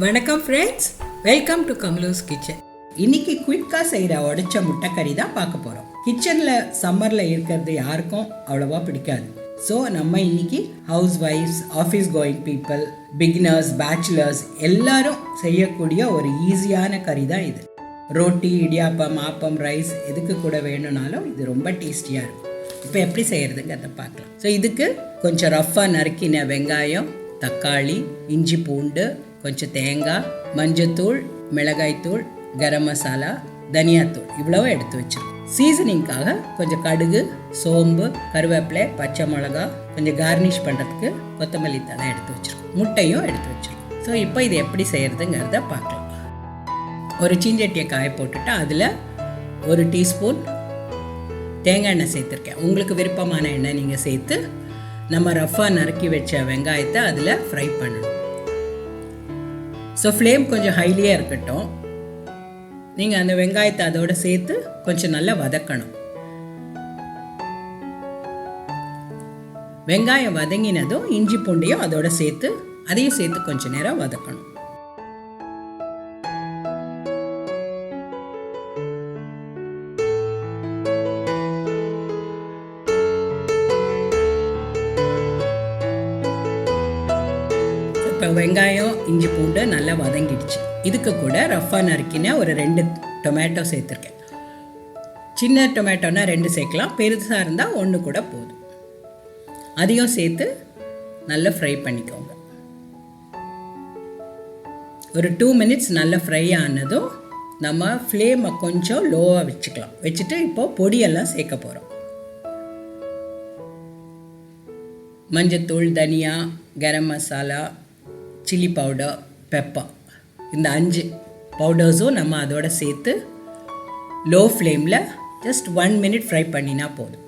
வணக்கம் friends, welcome to கமலூஸ் kitchen. இன்னைக்கு குயிக்காக செய்கிற உடைச்ச முட்டைக்கறி தான் பார்க்க போகிறோம். கிச்சனில் சம்மரில் இருக்கிறது யாருக்கும் அவ்வளோவா பிடிக்காது. ஸோ நம்ம இன்னைக்கு ஹவுஸ் ஒய்ஃப்ஸ், office going people, beginners, bachelors எல்லாரும் செய்யக்கூடிய ஒரு ஈஸியான கறி தான் இது. ரோட்டி, இடியாப்பம், ஆப்பம், ரைஸ் எதுக்கு கூட வேணும்னாலும் இது ரொம்ப டேஸ்டியாக இருக்கும். இப்போ எப்படி செய்கிறதுங்கிறத பார்க்கலாம். ஸோ இதுக்கு கொஞ்சம் ரஃப்பாக நறுக்கின வெங்காயம், தக்காளி, இஞ்சி பூண்டு, கொஞ்சம் தேங்காய், மஞ்சத்தூள், மிளகாய்த்தூள், கரம் மசாலா, தனியாத்தூள் இவ்வளோ எடுத்து வச்சிருக்கோம். சீசனிங்காக கொஞ்சம் கடுகு, சோம்பு, கருவேப்பிலை, பச்சை மிளகா, கொஞ்சம் கார்னிஷ் பண்ணுறதுக்கு கொத்தமல்லி தழை எடுத்து வச்சிருக்கோம். முட்டையும் எடுத்து வச்சிருக்கோம். ஸோ இப்போ இது எப்படி செய்கிறதுங்கிறத பார்க்கலாம். ஒரு சீஞ்சட்டியை காய போட்டுட்டு அதில் 1 டீஸ்பூன் தேங்காய் எண்ணெய் சேர்த்துருக்கேன். உங்களுக்கு விருப்பமான எண்ணெய் நீங்கள் சேர்த்து நம்ம ரஃப்பாக நறுக்கி வச்ச வெங்காயத்தை அதில் ஃப்ரை பண்ணணும். ஸோ ஃப்ளேம் கொஞ்சம் ஹைலியாக இருக்கட்டும். நீங்கள் அந்த வெங்காயத்தை அதோடு சேர்த்து கொஞ்சம் நல்லா வதக்கணும். வெங்காயம் வதங்கினதும் இஞ்சி பூண்டையும் அதோட சேர்த்து அதையும் சேர்த்து கொஞ்சம் நேரம் வதக்கணும். இப்போ வெங்காயம், இஞ்சி பூண்டு நல்லா வதங்கிடுச்சு. இதுக்கு கூட ரஃப்பாக நறுக்கின ஒரு 2 டொமேட்டோ சேர்த்துருக்கேன். சின்ன டொமேட்டோனா 2 சேர்க்கலாம், பெருசாக இருந்தால் 1 கூட போதும். அதையும் சேர்த்து நல்லா ஃப்ரை பண்ணிக்கோங்க. ஒரு 2 மினிட்ஸ் நல்லா ஃப்ரை ஆனதும் நம்ம ஃப்ளேமை கொஞ்சம் லோவாக வச்சுக்கலாம். வச்சுட்டு இப்போது பொடியெல்லாம் சேர்க்க போகிறோம். மஞ்சத்தூள், தனியா, garam masala, chilli powder, pepper, இந்த 5 பவுடர்ஸும் நம்ம அதோட சேர்த்து லோ ஃப்ளேமில் ஜஸ்ட் 1 மினிட் ஃப்ரை பண்ணினா போதும்.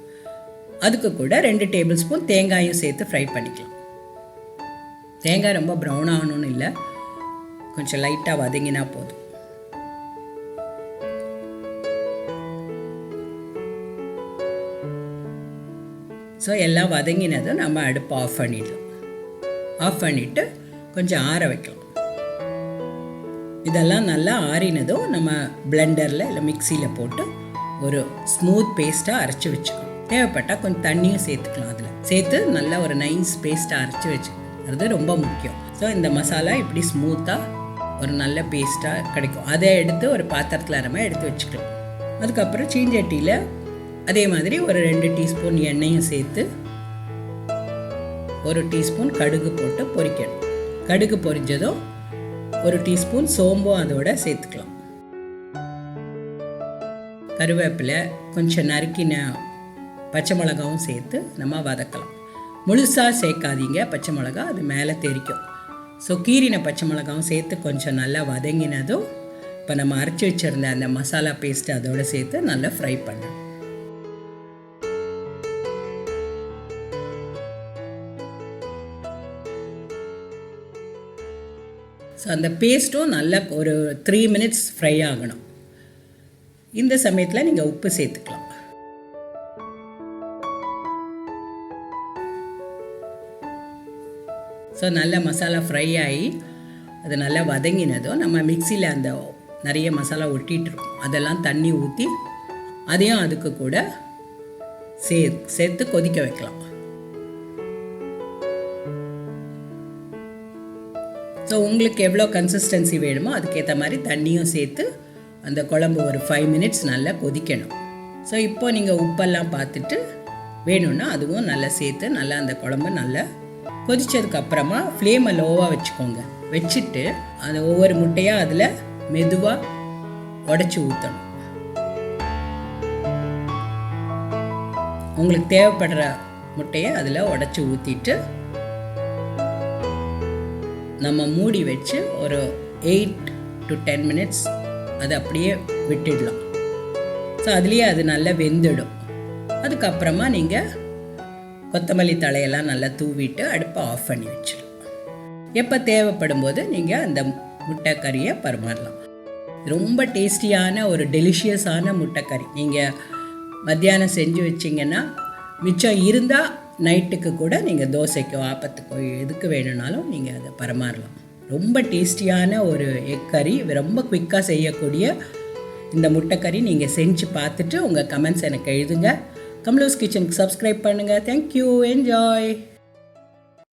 அதுக்கு கூட 2 டேபிள் ஸ்பூன் தேங்காயும் சேர்த்து ஃப்ரை பண்ணிக்கலாம். தேங்காய் ரொம்ப ப்ரௌன் ஆகணும்னு இல்லை, கொஞ்சம் லைட்டாக வதங்கினா போதும். ஸோ எல்லாம் வதங்கினதும் நம்ம அடுப்பை ஆஃப் பண்ணிடலாம். ஆஃப் பண்ணிவிட்டு கொஞ்சம் ஆற வைக்கலாம். இதெல்லாம் நல்லா ஆறினதும் நம்ம பிளெண்டரில் இல்லை மிக்சியில் போட்டு ஒரு ஸ்மூத் பேஸ்ட்டாக அரைச்சி வச்சுக்கணும். தேவைப்பட்டால் கொஞ்சம் தண்ணியும் சேர்த்துக்கலாம். அதில் சேர்த்து நல்லா ஒரு நைஸ் பேஸ்ட்டாக அரைச்சி வச்சுக்கணும். அது ரொம்ப முக்கியம். ஸோ இந்த மசாலா இப்படி ஸ்மூத்தாக ஒரு நல்ல பேஸ்ட்டாக கிடைக்கும். அதை எடுத்து ஒரு பாத்திரத்தில் நம்ம எடுத்து வச்சுக்கலாம். அதுக்கப்புறம் சீஞ்சட்டியில் அதே மாதிரி ஒரு 2 டீஸ்பூன் எண்ணெயும் சேர்த்து 1 டீஸ்பூன் கடுகு போட்டு பொரிக்கணும். கடுகு பொரிஞ்சதும் 1 டீஸ்பூன் சோம்பும் அதோட சேர்த்துக்கலாம். கருவேப்பிலை, கொஞ்சம் நறுக்கின பச்சை மிளகாவும் சேர்த்து நம்ம வதக்கலாம். முழுசாக சேர்க்காதீங்க பச்சை மிளகா, அது மேலே தெரிக்கும். ஸோ கீரின பச்சை மிளகாவும் சேர்த்து கொஞ்சம் நல்லா வதங்கினதும் இப்போ நம்ம அரைச்சி வச்சுருந்த அந்த மசாலா பேஸ்ட்டு அதோடு சேர்த்து நல்லா ஃப்ரை பண்ணணும். ஸோ அந்த பேஸ்ட்டும் நல்லா ஒரு 3 மினிட்ஸ் ஃப்ரை ஆகணும். இந்த சமயத்தில் நீங்கள் உப்பு சேர்த்துக்கலாம். ஸோ நல்லா மசாலா ஃப்ரை ஆகி அது நல்லா வதங்கினதும் நம்ம மிக்சியில் அந்த நிறைய மசாலா ஒட்டிகிட்ருக்கோம், அதெல்லாம் தண்ணி ஊற்றி அதையும் அதுக்கு கூட சேர்த்து கொதிக்க வைக்கலாம். ஸோ உங்களுக்கு எவ்வளோ கன்சிஸ்டன்சி வேணுமோ அதுக்கேற்ற மாதிரி தண்ணியும் சேர்த்து அந்த குழம்பு ஒரு 5 மினிட்ஸ் நல்லா கொதிக்கணும். ஸோ இப்போது நீங்கள் உப்பெல்லாம் பார்த்துட்டு வேணும்னா அதுவும் நல்லா சேர்த்து நல்லா அந்த குழம்பு நல்லா கொதித்ததுக்கப்புறமா ஃப்ளேமை லோவாக வச்சுக்கோங்க. வச்சுட்டு அந்த ஒவ்வொரு முட்டையாக அதில் மெதுவாக உடச்சி ஊற்றணும். உங்களுக்கு தேவைப்படுற முட்டையை அதில் உடச்சி ஊற்றிட்டு நம்ம மூடி வச்சு ஒரு 8 to 10 மினிட்ஸ் அது அப்படியே விட்டுடலாம். ஸோ அதுலேயே அது நல்லா வெந்துடும். அதுக்கப்புறமா நீங்கள் கொத்தமல்லி தழையெல்லாம் நல்லா தூவிட்டு அடுப்பை ஆஃப் பண்ணி வச்சிடலாம். எப்போ தேவைப்படும் போது நீங்கள் அந்த முட்டை கறியை பரிமாறலாம். ரொம்ப டேஸ்டியான ஒரு டெலிஷியஸான முட்டைக்கறி நீங்கள் மத்தியானம் செஞ்சு வச்சிங்கன்னா மிச்சம் இருந்தால் நைட்டுக்கு கூட நீங்கள் தோசைக்கோ ஆப்பத்துக்கோ எதுக்கு வேணும்னாலும் நீங்கள் அதை பரிமாறலாம். ரொம்ப டேஸ்டியான ஒரு எக் கறி, ரொம்ப குயிக்காக செய்யக்கூடிய இந்த முட்டைக்கறி நீங்கள் செஞ்சு பார்த்துட்டு உங்கள் கமெண்ட்ஸ் எனக்கு எழுதுங்க. கமலூஸ் கிச்சனுக்கு சப்ஸ்கிரைப் பண்ணுங்கள். Thank you, enjoy.